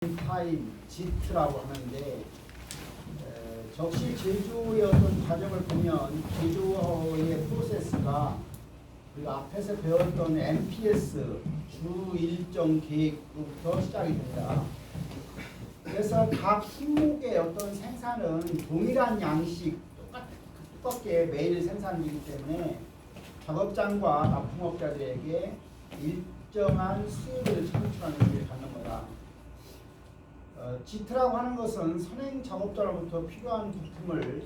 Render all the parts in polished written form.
타임 지트라고 하는데 적시 제조의 어떤 과정을 보면 제조의 프로세스가 우리가 앞에서 배웠던 MPS 주 일정 계획부터 시작이 됩니다. 그래서 각 품목의 어떤 생산은 동일한 양식 두껍게 매일 생산되기 때문에 작업장과 납품업자들에게 일정한 수익을 창출하는 일을 갖는 거다. 지트라고 하는 것은 선행 작업자로부터 필요한 부품을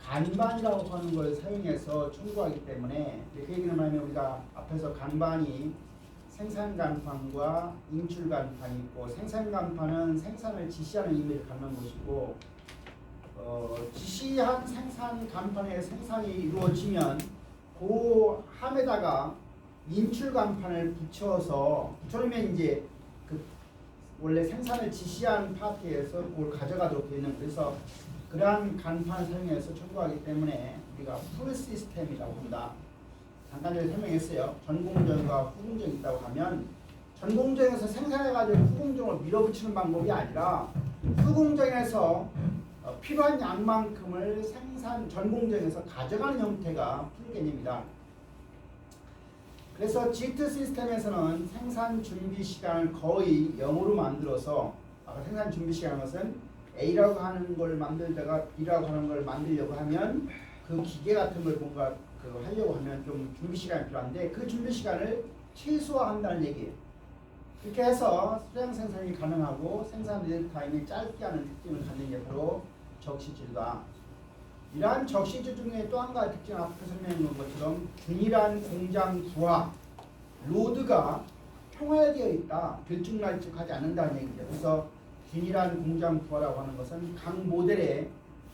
간반이라고 하는 걸 사용해서 청구하기 때문에 그 얘기는 뭐냐면 우리가 앞에서 간반이 생산 간판과 인출 간판이 있고 생산 간판은 생산을 지시하는 의미를 갖는 것이고 지시한 생산 간판의 생산이 이루어지면 그 함에다가 인출 간판을 붙여놓으면 이제 원래 생산을 지시한 파트에서 그걸 가져가도록 되어 있는 그래서 그러한 간판을 사용해서 청구하기 때문에 우리가 풀 시스템이라고 합니다. 잠깐 전에 설명했어요. 전공정과 후공정이 있다고 하면 전공정에서 생산해가지고 후공정을 밀어붙이는 방법이 아니라 후공정에서 필요한 양만큼을 전공정에서 가져가는 형태가 풀 개념이다. 그래서 지트 시스템에서는 생산 준비 시간을 거의 0으로 만들어서 아까 생산 준비 시간은 것은 A라고 하는 걸 만들다가 B라고 하는 걸 만들려고 하면 그 기계 같은 걸 뭔가 하려고 하면 좀 준비 시간이 필요한데 그 준비 시간을 최소화한다는 얘기예요. 그렇게 해서 수량 생산이 가능하고 생산 리드 타임이 짧게 하는 특징을 갖는 게 바로 적시제조다. 이러한 적시제 중에 또 한 가지 특징은 앞에 설명해 놓은 것처럼 균일한 공장 부하, 로드가 평화되어 있다. 들쭉날쭉하지 않는다는 얘기죠. 그래서 균일한 공장 부하라고 하는 것은 각 모델의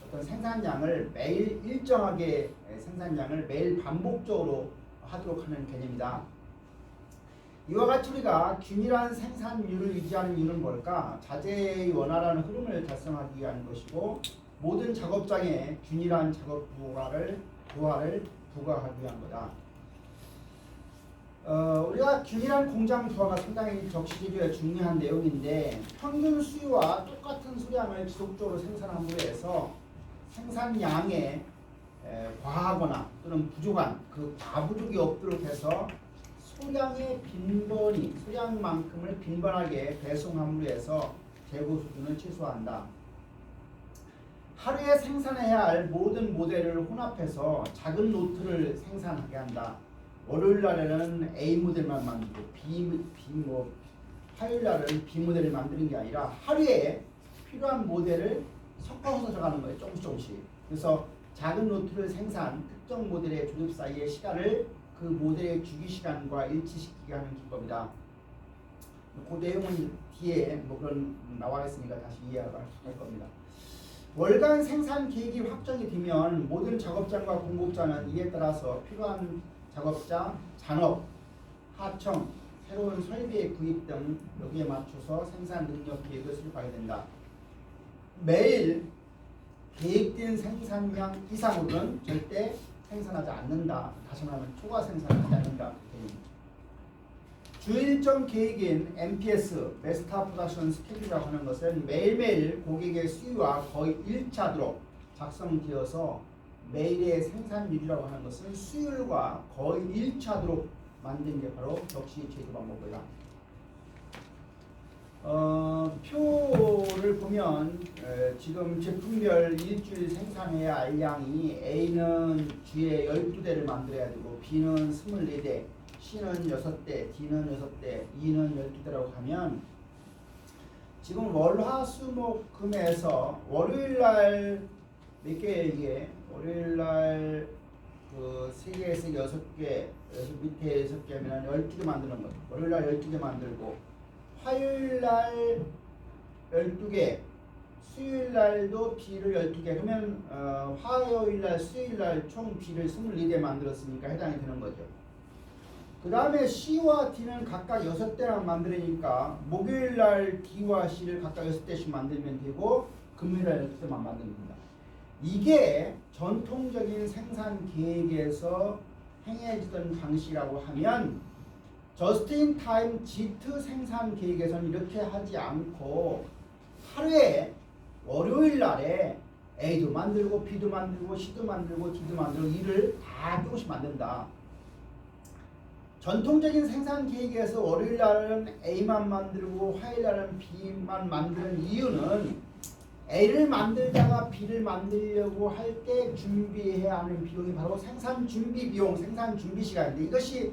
어떤 생산량을 매일 일정하게 생산량을 매일 반복적으로 하도록 하는 개념이다. 이와 같이 우리가 균일한 생산율을 유지하는 이유는 뭘까? 자재의 원활한 흐름을 달성하기 위한 것이고 모든 작업장에 균일한 작업 부하를 부과하기 위한 거다. 우리가 균일한 공장 부하가 상당히 적시제조에 중요한 내용인데 평균 수요와 똑같은 수량을 지속적으로 생산함으로 해서 생산량에 과하거나 또는 부족한 그 과부족이 없도록 해서 소량만큼을 빈번하게 배송함으로 해서 재고 수준을 최소화한다. 하루에 생산해야 할 모든 모델을 혼합해서 작은 노트를 생산하게 한다. 월요일 날에는 A 모델만 만들고 화요일 날은 B 모델을 만드는 게 아니라 하루에 필요한 모델을 섞어서 들어가는 거예요. 조금씩. 그래서 작은 노트를 특정 모델의 조립 사이의 시간을 그 모델의 주기 시간과 일치시키게 하는 기법이다. 그 내용은 뒤에 그런 나와 있으니까 다시 이해할 겁니다. 월간 생산 계획이 확정이 되면 모든 작업장과 공급자는 이에 따라서 필요한 작업자, 잔업, 하청, 새로운 설비의 구입 등 여기에 맞춰서 생산 능력 계획을 수립하게 된다. 매일 계획된 생산량 이상으로는 절대 생산하지 않는다. 다시 말하면 초과 생산하지 않는다. 주일정 계획인 MPS, 메스터 프로덕션 스케줄이라고 하는 것은 매일매일 고객의 수요와 거의 일치하도록 작성되어서 매일의 생산율이라고 하는 것은 수율과 거의 일치하도록 만든 게 바로 적시 제조 방법이다. 표를 보면 지금 제품별 일주일 생산해야 할 양이 A는 주에 12대를 만들어야 되고 B는 24대, C는 6대, D는 6대, E는 12대라고 하면 지금 월화수목금에서 월요일날 몇 개 이게 월요일날 그 3개에서 6개, 여기서 밑에 6개면 12개 만드는 거죠. 월요일날 12개 만들고 화요일날 12개, 수요일날도 B를 12개 그러면 화요일날, 수요일날 총 B를 24개 만들었으니까 해당이 되는 거죠. 그 다음에 C와 D는 각각 6대랑 만들으니까 목요일날 D와 C를 각각 6대씩 만들면 되고 금요일날 6대만 만들면 됩니다. 이게 전통적인 생산 계획에서 행해지던 방식이라고 하면 저스트 인 타임 지트 생산 계획에서는 이렇게 하지 않고 하루에 월요일 날에 A도 만들고 B도 만들고 C도 만들고 D도 만들고 일을 다 조금씩 만든다. 전통적인 생산 계획에서 월요일 날은 A만 만들고 화요일 날은 B만 만드는 이유는 A를 만들다가 B를 만들려고 할 때 준비해야 하는 비용이 바로 생산 준비 비용, 생산 준비 시간인데 이것이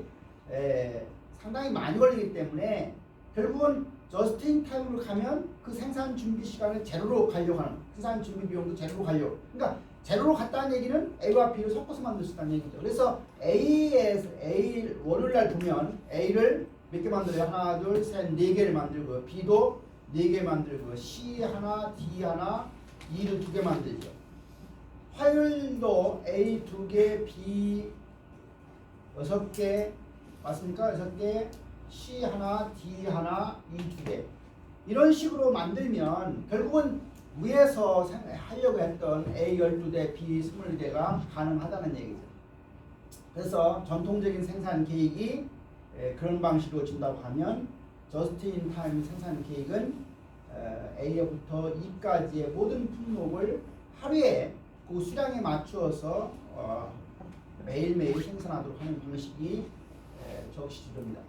상당히 많이 걸리기 때문에 결국은 저스트 타임으로 가면 그 생산 준비 시간을 제로로 가려고 하는, 생산 준비 비용도 제로로 가려고. 그러니까 제로로 갔다는 얘기는 A와 B를 섞어서 만들 수 있다는 얘기죠. 그래서 A 월요일 날 보면 A를 몇 개 만들어요? 하나, 둘, 셋, 네 개를 만들고요. B도 네 개 만들고요. C 하나, D 하나, E를 두 개 만들죠. 화요일도 A 두 개, B 6개, 맞습니까? 6개, C 하나, D 하나, E 두 개. 이런 식으로 만들면 결국은 위에서 하려고 했던 A 12대, B 20대가 가능하다는 얘기죠. 그래서 전통적인 생산 계획이 그런 방식으로 준다고 하면 저스트 인 타임 생산 계획은 A부터 E까지의 모든 품목을 하루에 그 수량에 맞추어서 매일매일 생산하도록 하는 방식이 적시지도입니다.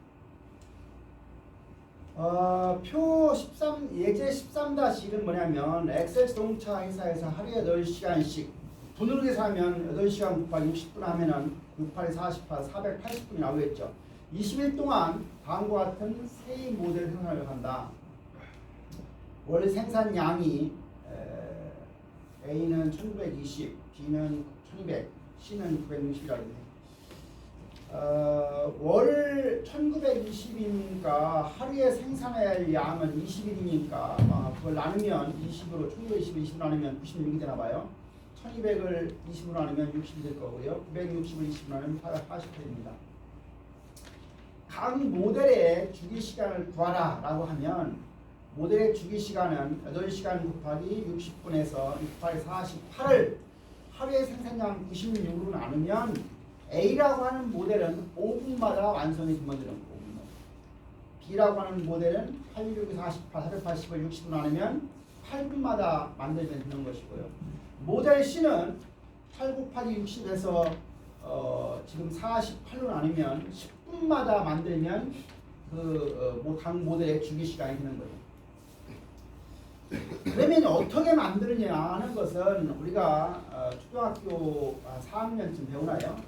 표 13, 예제 13-1은 뭐냐면 엑셀 자동차 회사에서 하루에 8시간씩 돈으로 계산하면 8시간 곱하기 60분 하면은 68에 48, 480분이 나오겠죠. 20일 동안 다음과 같은 세 모델 생산을 한다. 월 생산량이 A는 1920, B는 1200, C는 960이라고 해요. 월 1920이니까 하루에 생산해야 할 양은 20일이니까 그걸 나누면 20으로 1920을 20으로 나누면 96이 되나 봐요. 1200을 20으로 나누면 60이 될 거고요. 960을 20으로 나누면 80회입니다. 각 모델의 주기시간을 구하라 라고 하면 모델의 주기시간은 8시간 곱하기 60분에서 68에 48을 하루의 생산량 96으로 나누면 A라고 하는 모델은 5분마다 완성이 되면 되는 거고 B라고 하는 모델은 8, 6, 48, 480을 60으로 나누면 8분마다 만들면 되는 것이고요. 모델 C는 8 곱하기 60에서 지금 48로 나누면 10분마다 만들면 각 모델의 주기시간이 되는 거예요. 그러면 어떻게 만드느냐 하는 것은 우리가 초등학교 4학년쯤 배우나요?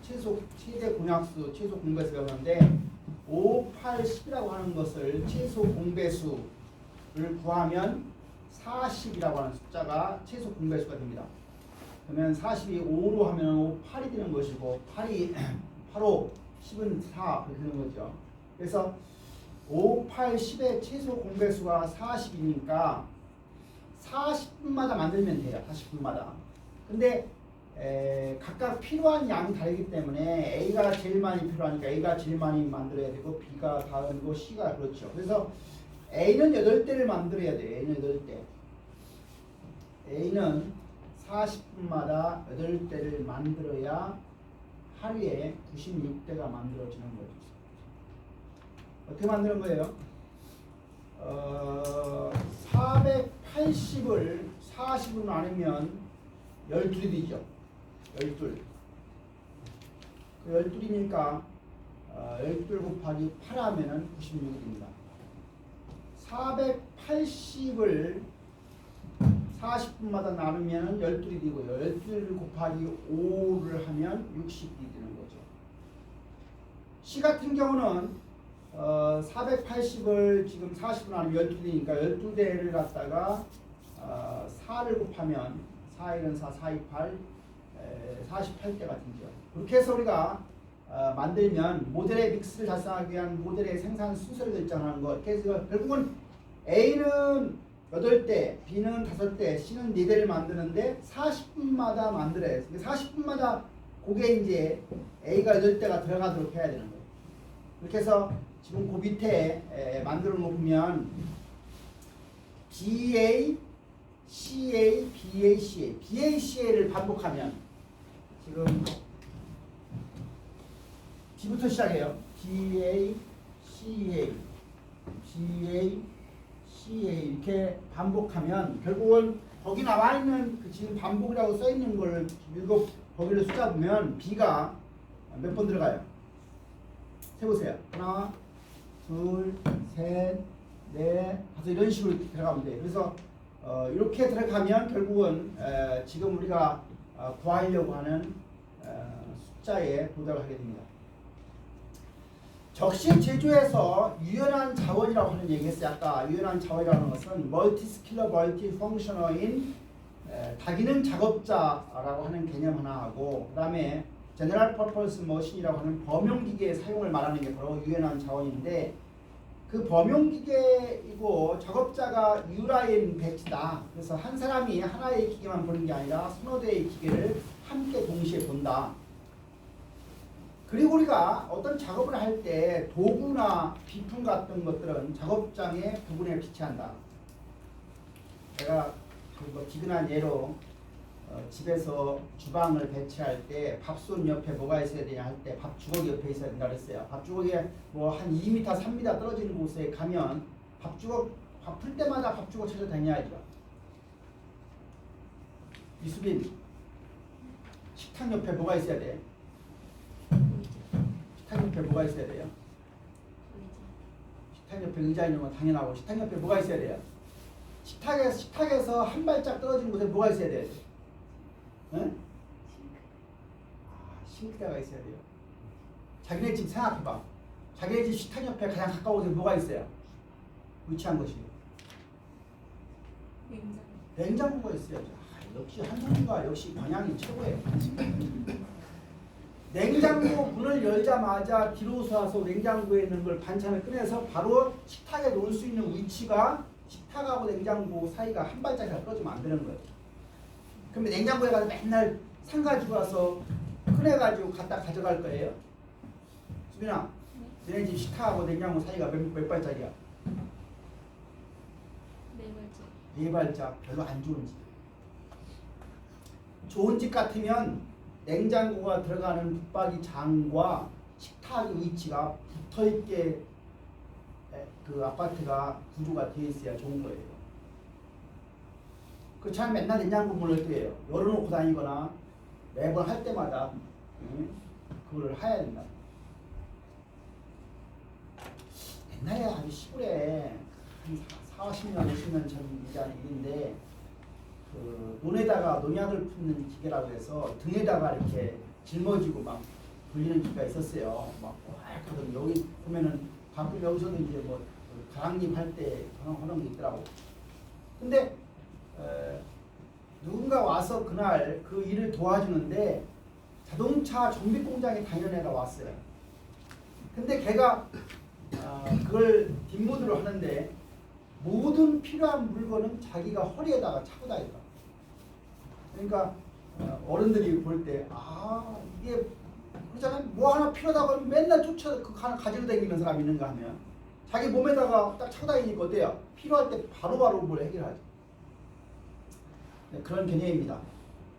최대 공약수, 최소 공배수 배우는데 5, 8, 10이라고 하는 것을 최소 공배수를 구하면 40이라고 하는 숫자가 최소 공배수가 됩니다. 그러면 40이 5로 하면 5, 8이 되는 것이고 8이 8호, 10은 4 이렇게 되는 거죠. 그래서 5, 8, 10의 최소 공배수가 40이니까 40분마다 만들면 돼요. 40분마다. 근데 각각 필요한 양이 다르기 때문에 A가 제일 많이 필요하니까 A가 제일 많이 만들어야 되고 B가 다음이고 C가 그렇죠. 그래서 A는 8대를 만들어야 돼요. A는 8대. A는 40분마다 8대를 만들어야 하루에 96대가 만들어지는 거죠. 어떻게 만드는 거예요? 480을 40으로 나누면 12이 되죠. 12. 12이니까 12 곱하기 8 하면은 96이 됩니다. 480을 40분마다 나누면 12이 되고요. 12 곱하기 5를 하면 60이 되는 거죠. C 같은 경우는 480을 지금 40분 나누면 12대니까 12대를 갖다가 4를 곱하면 4일은 4, 4, 2, 8, 48대가 되죠. 그렇게 해서 우리가 만들면 모델의 믹스를 달성하기 위한 모델의 생산 순서를 결정하는 것. 그래서 결국은 A는 8대, B는 5대, C는 4대를 만드는데 40분마다 만들어야 해요. 40분마다 그게 이제 A가 8대가 들어가도록 해야 되는 거예요. 그렇게 해서 지금 그 밑에 만들어 놓으면 BA, CA, BA, CA, BA, CA를 반복하면 지금 B부터 시작해요. BA, CA, BA, CA 이렇게 반복하면 결국은 거기 나와 있는 그 지금 반복이라고 써 있는 걸 읽어 거기를 숫자 보면 B가 몇 번 들어가요? 세보세요. 하나, 둘, 셋, 넷, 다섯 이런 식으로 들어가면 돼요. 그래서 이렇게 들어가면 결국은 지금 우리가 구하려고 하는 숫자에 도달을 하게 됩니다. 적시 제조에서 유연한 자원이라고 하는 얘기했어요. 아까 유연한 자원이라는 것은 멀티스킬러 멀티펑셔너인 다기능 작업자라고 하는 개념 하나 하고 그 다음에 제너럴 퍼포스 머신이라고 하는 범용기계의 사용을 말하는 게 바로 유연한 자원인데 그 범용기계이고 작업자가 유라인 배치다. 그래서 한 사람이 하나의 기계만 보는 게 아니라 서너 대의 기계를 함께 동시에 본다. 그리고 우리가 어떤 작업을 할 때 도구나 비품 같은 것들은 작업장의 부분에 비치한다. 내가 그 기근한 예로 집에서 주방을 배치할 때 밥솥 옆에 뭐가 있어야 되냐 할 때 밥주걱이 옆에 있어야 된다 그랬어요. 밥주걱에 뭐 한 2m, 3m 떨어지는 곳에 가면 밥주걱 밥 풀 때마다 밥주걱 찾아다녀야죠. 이수빈, 식탁 옆에 뭐가 있어야 돼? 식탁 옆에 뭐가 있어야 돼요? 식탁 옆에 의자 있는 건 당연하고 식탁 옆에 뭐가 있어야 돼요? 식탁에서 한 발짝 떨어지는 곳에 뭐가 있어야 돼요? 응? 싱크대가 있어야 돼요. 자기네 집 생각해봐. 자기네 집 식탁 옆에 가장 가까운 곳에 뭐가 있어요? 위치한 것이 냉장고가 있어야죠. 역시 한성이가 역시 방향이 최고예요. 냉장고 문을 열자마자 뒤로 쏴서 냉장고에 있는 걸 반찬을 꺼내서 바로 식탁에 놓을 수 있는 위치가 식탁하고 냉장고 사이가 한 발짝이나 떨어지면 안 되는 거예요. 그러면 냉장고에 가서 맨날 상 가지고 와서 꺼내가지고 갖다 가져갈 거예요. 수빈아, 너네 집 식탁하고 냉장고 사이가 몇 발짝이야? 네 발짝. 별로 안 좋은 집. 좋은 집 같으면 냉장고가 들어가는 붙박이 장과 식탁의 위치가 붙어있게 그 아파트가 구조가 되어 있어야 좋은 거예요. 그렇지 않으면 맨날 냉장고 문을 어떻게 해요? 열어놓고 다니거나 매번 할 때마다 그걸 해야 된다. 옛날에 아주 시골에 한 40년, 50년 전 일인데 그 논에다가 농약을 품는 기계라고 해서 등에다가 이렇게 짊어지고 막 돌리는 기계가 있었어요. 막 하거든. 여기 보면은 가끔 여기서도 이제 뭐 가랑잎 할 때 하는 게 있더라고. 근데 누군가 와서 그날 그 일을 도와주는데 자동차 정비 공장에 다니는 애가 왔어요. 근데 걔가 그걸 뒷모드로 하는데 모든 필요한 물건은 자기가 허리에다가 차고 다니더라고. 그러니까 어른들이 볼 때 이게 그렇잖아요. 뭐 하나 필요하다고 하면 맨날 쫓아 그 하나 가지고 다니는 사람이 있는가 하면 자기 몸에다가 딱 차고 다니니까 어때요? 필요할 때 바로바로 뭘 해결하죠. 네, 그런 개념입니다.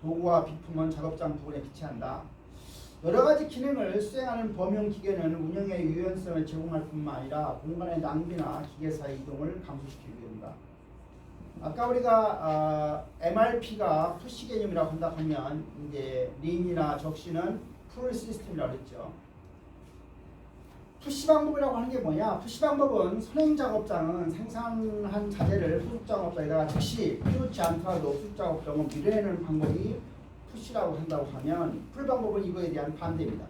도구와 비품은 작업장 부분에 비치한다. 여러 가지 기능을 수행하는 범용 기계는 운영의 유연성을 제공할 뿐만 아니라 공간의 낭비나 기계사의 이동을 감소시키기 위함이다. 아까 우리가 MRP가 푸시 개념이라고 한다 하면 이제 린이나 적시는 풀 시스템이라고 했죠. 푸시 방법이라고 하는 게 뭐냐? 푸시 방법은 선행 작업장은 생산한 자재를 후속 작업장에다가 즉시 필요치 않더라도 후속 작업장은 밀어내는 방법이 푸시라고 한다고 하면 풀 방법은 이거에 대한 반대입니다.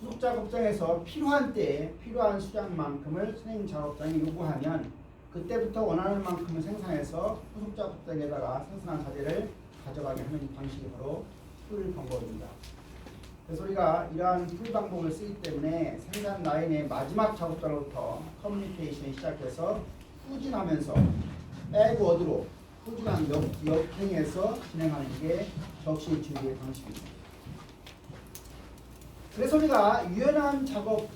후속 작업장에서 필요한 때에 필요한 수량만큼을 선행 작업장이 요구하면 그때부터 원하는 만큼을 생산해서 후속 작업장에다가 생산한 자재를 가져가게 하는 방식이 바로 풀 방법입니다. 그래서 우리가 이러한 풀 방법을 쓰기 때문에 생산 라인의 마지막 작업자로부터 커뮤니케이션이 시작해서 후진하면서 백워드로 꾸준한 역행해서 진행하는 게 적시 준비의 방식입니다. 그래서 우리가 유연한 작업,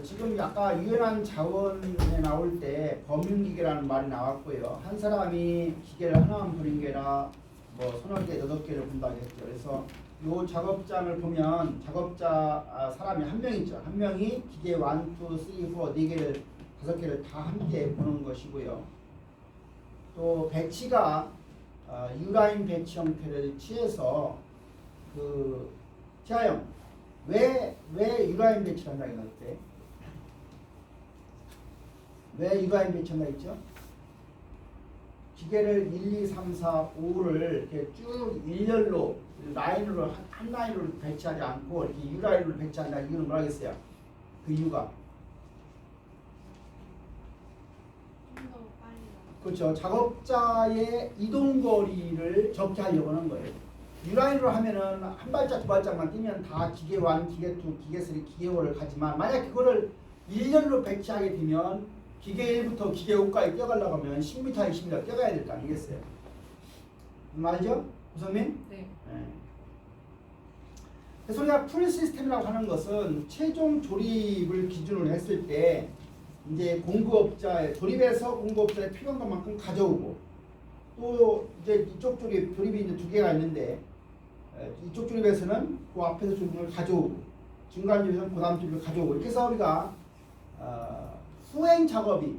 지금 아까 유연한 자원에 나올 때 범용기계라는 말이 나왔고요. 한 사람이 기계를 하나만 보는 게 아니라 뭐 서너 개, 여덟 개를 본다고 했죠. 그래서 이 작업장을 보면 작업자 사람이 한 명 있죠. 한 명이 기계 1, 2, 3, 4, 4개를 5개를 다 함께 보는 것이고요. 또 배치가 U라인 배치 형태를 취해서 지하형 왜 U라인 배치를 한다고 했대? 왜 U라인 배치 한다고 했죠? 기계를 1, 2, 3, 4, 5를 이렇게 쭉 일렬로 라인으로 한 라인으로 배치하지 않고 이렇게 U라인으로 배치한다. 이거는 뭐라 했어요? 그 이유가 그렇죠. 작업자의 이동 거리를 적게 하려고 하는 거예요. U라인으로 하면은 한 발짝 두 발짝만 뛰면 다 기계 1, 기계 2, 기계 3, 기계 5를 가지만 만약 그거를 일렬로 배치하게 되면 기계 1부터 기계 5까지 뛰어가려고 하면 10m, 20m 뛰어가야 될 거 아니겠어요? 말이죠? 구성민? 네. 그래서 우리가 풀 시스템이라고 하는 것은 최종 조립을 기준으로 했을 때 이제 공급업자의 조립해서 공급업자의 필요한 것만큼 가져오고 또 이제 이쪽 조립이 이제 2개가 있는데 이쪽 조립에서는 그 앞에서 조립을 가져오고 중간 조립에서는 그 다음 조립을 가져오고 이렇게 해서 우리가 후행 작업이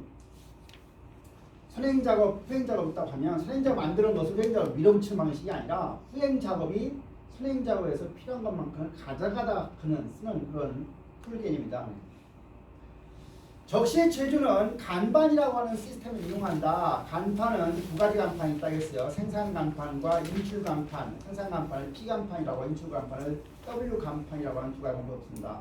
선행 작업, 후행 작업 있다고 하면 선행 작업 만드는 것을 후행 작업 밀어붙이는 방식이 아니라 후행 작업이 선행 작업에서 필요한 것만큼 가져가다 쓰는 그런 풀 개념이다. 적시의 제조는 간판이라고 하는 시스템을 이용한다. 간판은 2가지 간판이 있다고 했어요. 생산 간판과 인출 간판. 생산 간판을 P 간판이라고, 인출 간판을 W 간판이라고 하는 2가지 간판을 씁니다.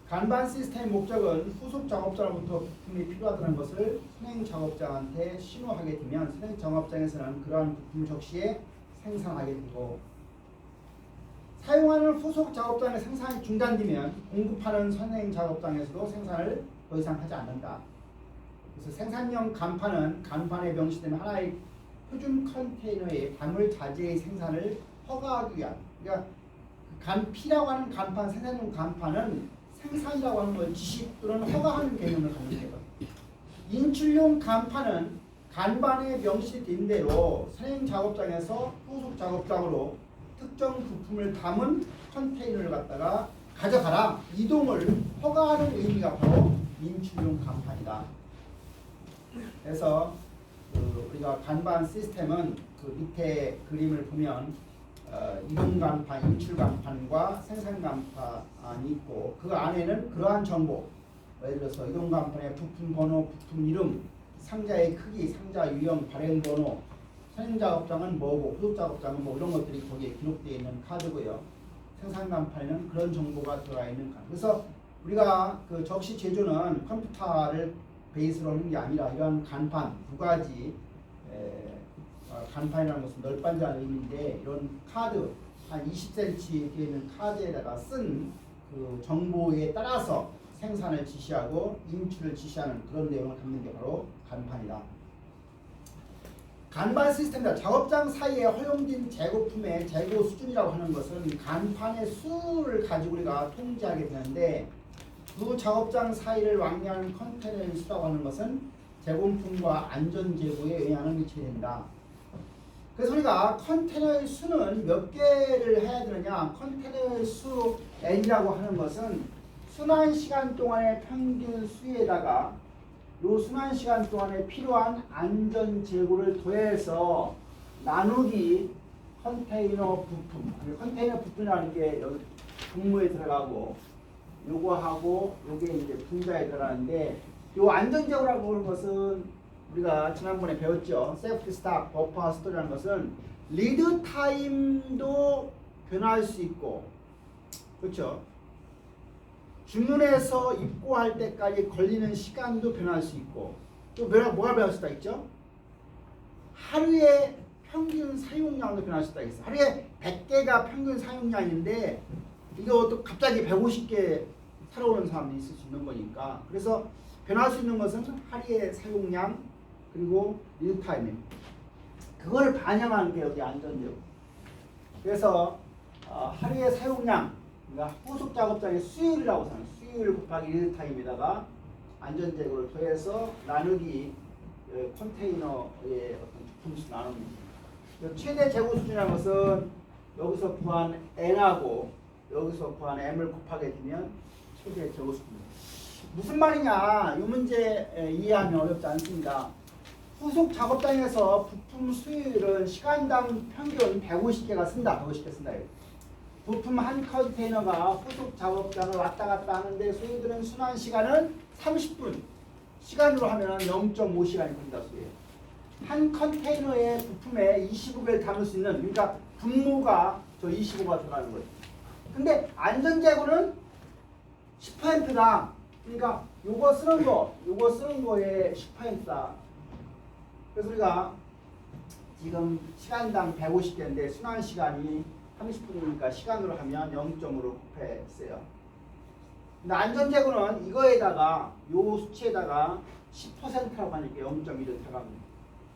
간판 시스템의 목적은 후속 작업자로부터 부품이 필요하다는 것을 선행 작업자한테 신호하게 되면 선행 작업장에서는 그러한 부품을 적시에 생산하게 되고 사용하는 후속 작업장의 생산이 중단되면 공급하는 선행 작업장에서도 생산을 더 이상 하지 않는다. 그래서 생산용 간판은 간판에 명시된 하나의 표준 컨테이너에 단물 자재의 생산을 허가하기 위한 그러니까 P라고 하는 간판, 생산용 간판은 생산이라고 하는 걸 지시 또는 허가하는 개념을 갖는 거예요. 인출용 간판은 간판에 명시된 대로 선행 작업장에서 후속 작업장으로 특정 부품을 담은 컨테이너를 갖다가 가져가라. 이동을 허가하는 의미가 바로 인출용 간판이다. 그래서 우리가 간판 시스템은 그 밑에 그림을 보면 이동 간판, 인출 간판과 생산 간판이 있고 그 안에는 그러한 정보 예를 들어서 이동 간판의 부품 번호, 부품 이름, 상자의 크기, 상자 유형, 발행 번호 선행 작업장은 뭐고 후속 작업장은 뭐 이런 것들이 거기에 기록되어 있는 카드고요. 생산 간판에는 그런 정보가 들어가 있는 카드. 그래서 우리가 그 적시 제조는 컴퓨터를 베이스로 하는 게 아니라 이런 간판 2가지 간판이라는 것은 널빤지라는 의미인데 이런 카드 한 20cm 되어 있는 카드에다가 쓴 그 정보에 따라서 생산을 지시하고 인출을 지시하는 그런 내용을 담는 게 바로 간판이다. 간판 시스템이다. 작업장 사이에 허용된 재고품의 재고 수준이라고 하는 것은 간판의 수를 가지고 우리가 통제하게 되는데 두 작업장 사이를 왕래하는 컨테이너의 수라고 하는 것은 재고품과 안전 재고에 영향을 미치게 된다. 그래서 우리가 컨테이너의 수는 몇 개를 해야 되느냐? 컨테이너의 수 N이라고 하는 것은 순환 시간 동안의 평균 수에다가 요 순환 시간 동안에 필요한 안전 재고를 더해서 나누기 컨테이너 부품. 컨테이너 부품이라는 게 여기 분모에 들어가고 요거하고 요게 이제 분자에 들어가는데 요 안전 재고라고 하는 것은 우리가 지난번에 배웠죠. 세이프티 스탁, 버퍼 스토리라는 것은 리드 타임도 변할 수 있고 그렇죠. 주문해서 입고할 때까지 걸리는 시간도 변할 수 있고 또 뭐가 변할 수가 있죠? 하루에 평균 사용량도 변할 수가 있어요. 하루에 100개가 평균 사용량인데 이거 또 갑자기 150개 사러 오는 사람도 있을 수 있는 거니까 그래서 변할 수 있는 것은 하루의 사용량 그리고 리드타임입니다. 그걸 반영하는 게 여기 안전재고 그래서 하루의 사용량 그러니까 후속 작업장의 수율이라고 하는 수율 곱하기 리드타임에다가 안전재고를 더해서 나누기 컨테이너의 어떤 부품수 나눕니다. 최대 재고 수준이라는 것은 여기서 구한 N하고 여기서 구한 M을 곱하게 되면 최대 재고 수준입니다. 무슨 말이냐? 이 문제 이해하면 어렵지 않습니다. 후속 작업장에서 부품 수율은 시간당 평균 150개가 쓴다. 150개 쓴다. 부품 한 컨테이너가 후속 작업장을 왔다 갔다 하는데 소요되는 순환 시간은 30분. 시간으로 하면 0.5시간이 걸린다 소리예요. 한 컨테이너의 부품에 25개를 담을 수 있는, 그러니까 분모가 저 25가 들어가는 거예요. 근데 안전재고는 10%다. 그러니까 요거 쓰는 거의 10%다. 그래서 우리가 지금 시간당 150개인데 순환 시간이 30분이니까 시간으로 하면 0.5로 곱했어요. 근데 안전재고는 이거에다가 요 수치에다가 10%라고 하니까 0.1을 들어갑니다.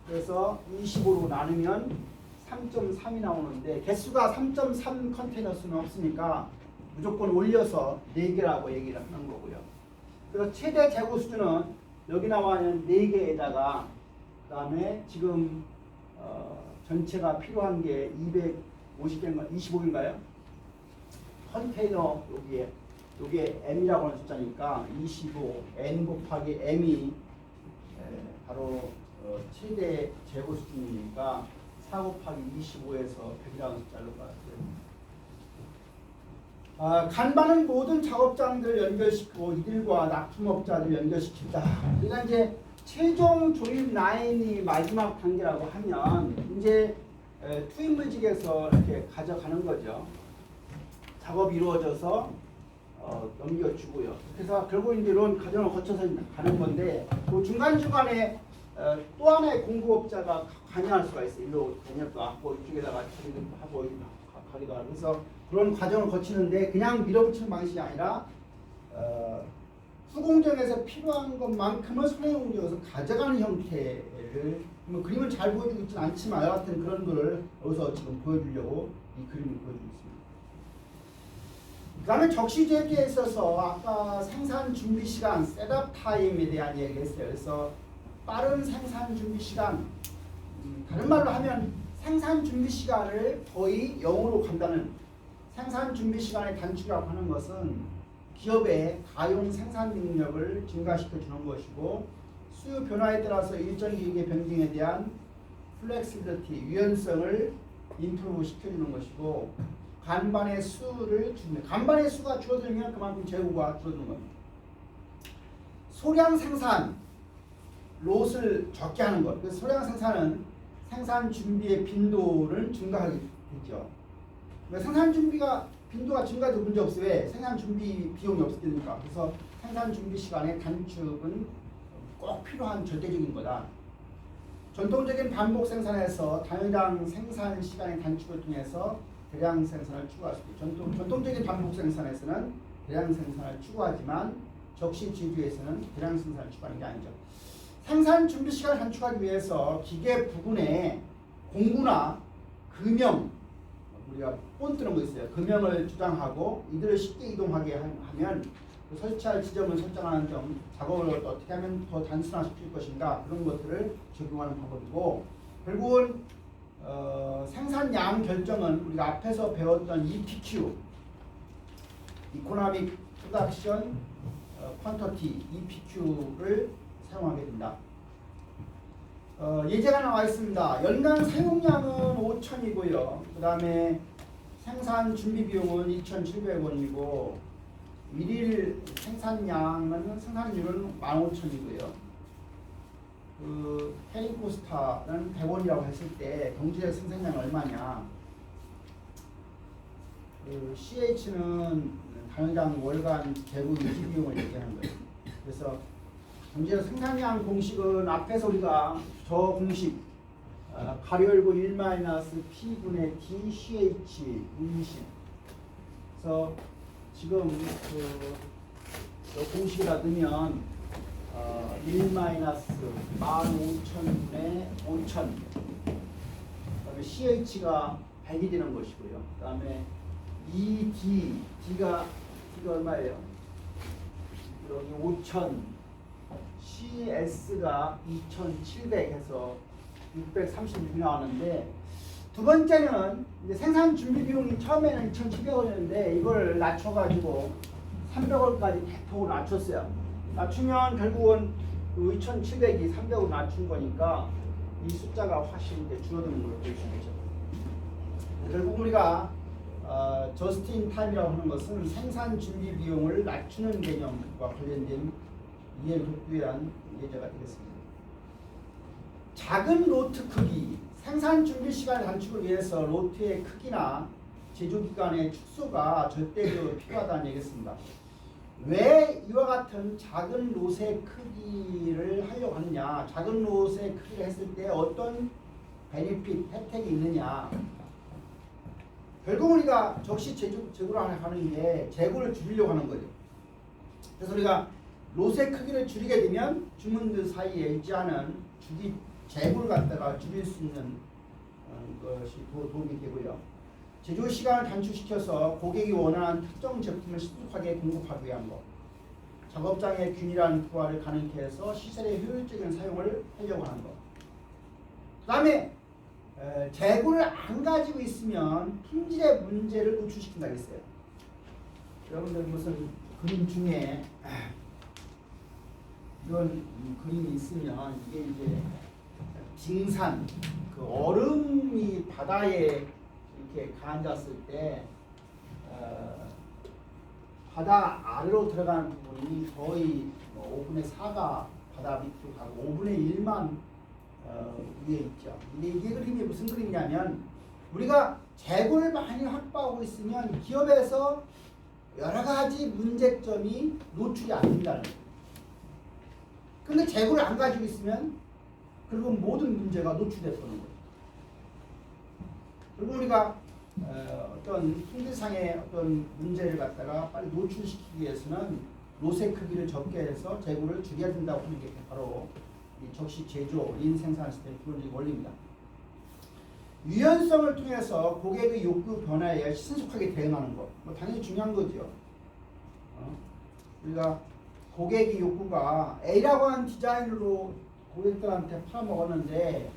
그래서 25로 나누면 3.3이 나오는데 개수가 3.3 컨테이너 수는 없으니까 무조건 올려서 4개라고 얘기를 하는 거고요. 그래서 최대 재고 수준은 여기 나와 있는 4개에다가 그 다음에 지금 전체가 필요한 게 250개인가 25인가요? 컨테이너 여기에 M이라고 하는 숫자니까 25 N 곱하기 M이 바로 최대 재고 수준이니까 4 곱하기 25에서 100이라는 숫자로 봤어요. 간반은 모든 작업장들을 연결시키고 이들과 납품업자를 연결시킨다. 그러니까 이제 최종 조립 라인이 마지막 단계라고 하면 이제 투입물직에서 이렇게 가져가는 거죠. 작업이 이루어져서 넘겨주고요. 그래서 결국 이제 이런 과정을 거쳐서 가는 건데 그 중간중간에 또 하나의 공급업자가 관여할 수가 있어요. 일로 관여도 하고 이쪽에다가 처리도 하고 가기도 하고 그래서 그런 과정을 거치는데 그냥 밀어붙이는 방식이 아니라 수공정에서 필요한 것만큼은 손해공정에서 가져가는 형태를 그림을 잘 보여주고 있지는 않지만 여하튼 그런 거를 여기서 지금 보여주려고 이 그림을 보여주고 있습니다. 그 다음에 적시제기에 있어서 아까 생산 준비 시간, 셋업 타임에 대한 얘기를 했어요. 그래서 빠른 생산 준비 시간, 다른 말로 하면 생산 준비 시간을 거의 0으로 간다는 생산 준비 시간의 단축이라고 하는 것은 기업의 가용 생산 능력을 증가시켜 주는 것이고 수요 변화에 따라서 일정 기획의 변경에 대한 플렉시빌리티, 유연성을 인프루브 시켜주는 것이고 간반의 수를 줄입니다. 간반의 수가 줄어들면 그만큼 재고가 줄어드는 겁니다. 소량 생산, 롯을 적게 하는 것. 그래서 소량 생산은 생산 준비의 빈도를 증가하게 되죠. 생산 준비가 빈도가 증가해도 문제 없어요. 왜? 생산 준비 비용이 없으니까. 그래서 생산 준비 시간의 단축은 꼭 필요한 절대적인 거다. 전통적인 반복 생산에서 단위당 생산 시간의 단축을 통해서 대량 생산을 추구할 수 있죠. 전통적인 반복 생산에서는 대량 생산을 추구하지만 적시지주에서는 대량 생산을 추구하는 게 아니죠. 생산 준비 시간을 단축하기 위해서 기계 부분에 공구나 금형, 우리가 본 뜨는 거 있어요. 금형을 주장하고 이들을 쉽게 이동하게 하면 그 설치할 지점을 설정하는 점, 작업을 어떻게 하면 더 단순화시킬 것인가 그런 것들을 적용하는 방법이고 결국은 생산량 결정은 우리가 앞에서 배웠던 EPQ, Economic Production Quantity, EPQ를 사용하게 된다. 예제가 나와 있습니다. 연간 사용량은 5,000이고요. 그 다음에 생산 준비 비용은 2,700원이고 일일 생산량은 생산율은 15,000이고요. 그 캐링 코스타는 100원이라고 했을 때 경제적 생산량이 얼마냐? 그 CH는 단위당 월간 재고 유지 비용을 얘기하는 거예요. 그래서 경제적 생산량 공식은 앞에서 우리가 저 공식 가로 열고 1-P분의 D CH 인식. 그래서 지금 그 공식에다 넣으면 1-15,000분의 5,000. 그다음에 CH가 100이 되는 것이고요. 그다음에 D가 얼마예요? 여기 5,000. CS가 2,700 해서 636이 나왔는데 두 번째는 이제 생산 준비 비용이 처음에는 2,700원이었는데 이걸 낮춰가지고 300원까지 대폭으로 낮췄어요. 낮추면 결국은 2,700이 300으로 낮춘 거니까 이 숫자가 훨씬 이제 줄어드는 걸 볼 수 있죠. 결국 우리가 저스트 인 타임이라고 하는 것은 생산 준비 비용을 낮추는 개념과 관련된 이해를 돕기 위한 예제가 되겠습니다. 작은 로트 크기, 생산 준비 시간 단축을 위해서 로트의 크기나 제조 기간의 축소가 절대적으로 필요하다는 얘기겠습니다. 왜 이와 같은 작은 롯의 크기를 하려고 하느냐? 작은 롯의 크기를 했을 때 어떤 베니핏, 혜택이 있느냐? 결국 우리가 적시 재고를 하는 게 재고를 줄이려고 하는 거죠. 그래서 우리가 롯의 크기를 줄이게 되면 주문들 사이에 있지 않은 재고를 갖다가 줄일 수 있는 것이 도움이 되고요. 제조 시간을 단축시켜서 고객이 원하는 특정 제품을 신속하게 공급하기 위한 것, 작업장의 균일한 부하를 가능케 해서 시설의 효율적인 사용을 하려고 하는 것. 그 다음에 재고를 안 가지고 있으면 품질의 문제를 노출시킨다 했어요. 여러분들 무슨 그림 중에 이런 그림이 있으면 이게 이제 빙산, 그 얼음이 바다에 이렇게 가앉았을 때 바다 아래로 들어가는 부분이 거의 5분의 4가 바다 밑으로 가고 5분의 1만 위에 있죠. 근데 이게 그림이 무슨 그림이냐면 우리가 재고를 많이 확보하고 있으면 기업에서 여러 가지 문제점이 노출이 안 된다는 거예요. 근데 재고를 안 가지고 있으면 결국 모든 문제가 노출돼 버리는 거예요. 그리고 우리가 어떤 품질상의 어떤 문제를 갖다가 빨리 노출시키기 위해서는 롯의 크기를 적게 해서 재고를 줄여야 된다고 하는 게 바로 이 적시 제조, 린 생산 시스템의 기본적인 원리입니다. 유연성을 통해서 고객의 욕구 변화에 신속하게 대응하는 것, 뭐 당연히 중요한 거죠. 우리가 고객의 욕구가 A라고 하는 디자인으로 고객들한테 팔아먹었는데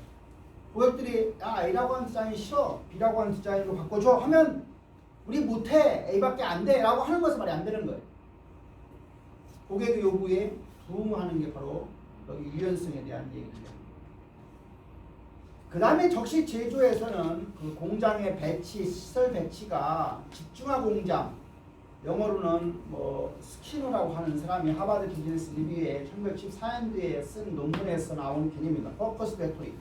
고객들이 야 A라고 하는 디자인이 싫어, B라고 하는 디자인으로 바꿔줘 하면 우리 못해, A밖에 안 돼 라고 하는 것은 말이 안 되는 거예요. 고객의 요구에 부응하는 게 바로 여기 유연성에 대한 얘기입니다. 그 다음에 적시 제조에서는 그 공장의 배치, 시설 배치가 집중화 공장, 영어로는 뭐 스키너라고 하는 사람이 하버드 비즈니스 리뷰에 1914년도에 쓴 논문에서 나온 개념입니다. 포커스 팩토리.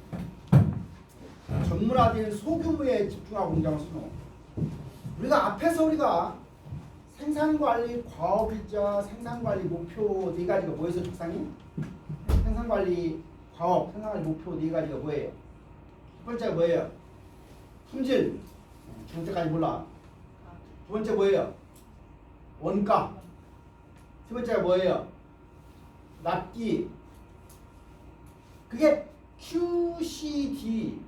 전문화된 소규모의 집중화 공장 선호. 우리가 앞에서 우리가 생산관리 과업이자 생산관리 목표 네 가지가 뭐였어, 책상이? 생산관리 과업, 생산관리 목표 네 가지가 뭐예요? 첫 번째가 뭐예요? 품질. 두 번째까지 몰라. 두 번째 뭐예요? 원가. 세 번째가 뭐예요? 납기. 그게 QCD.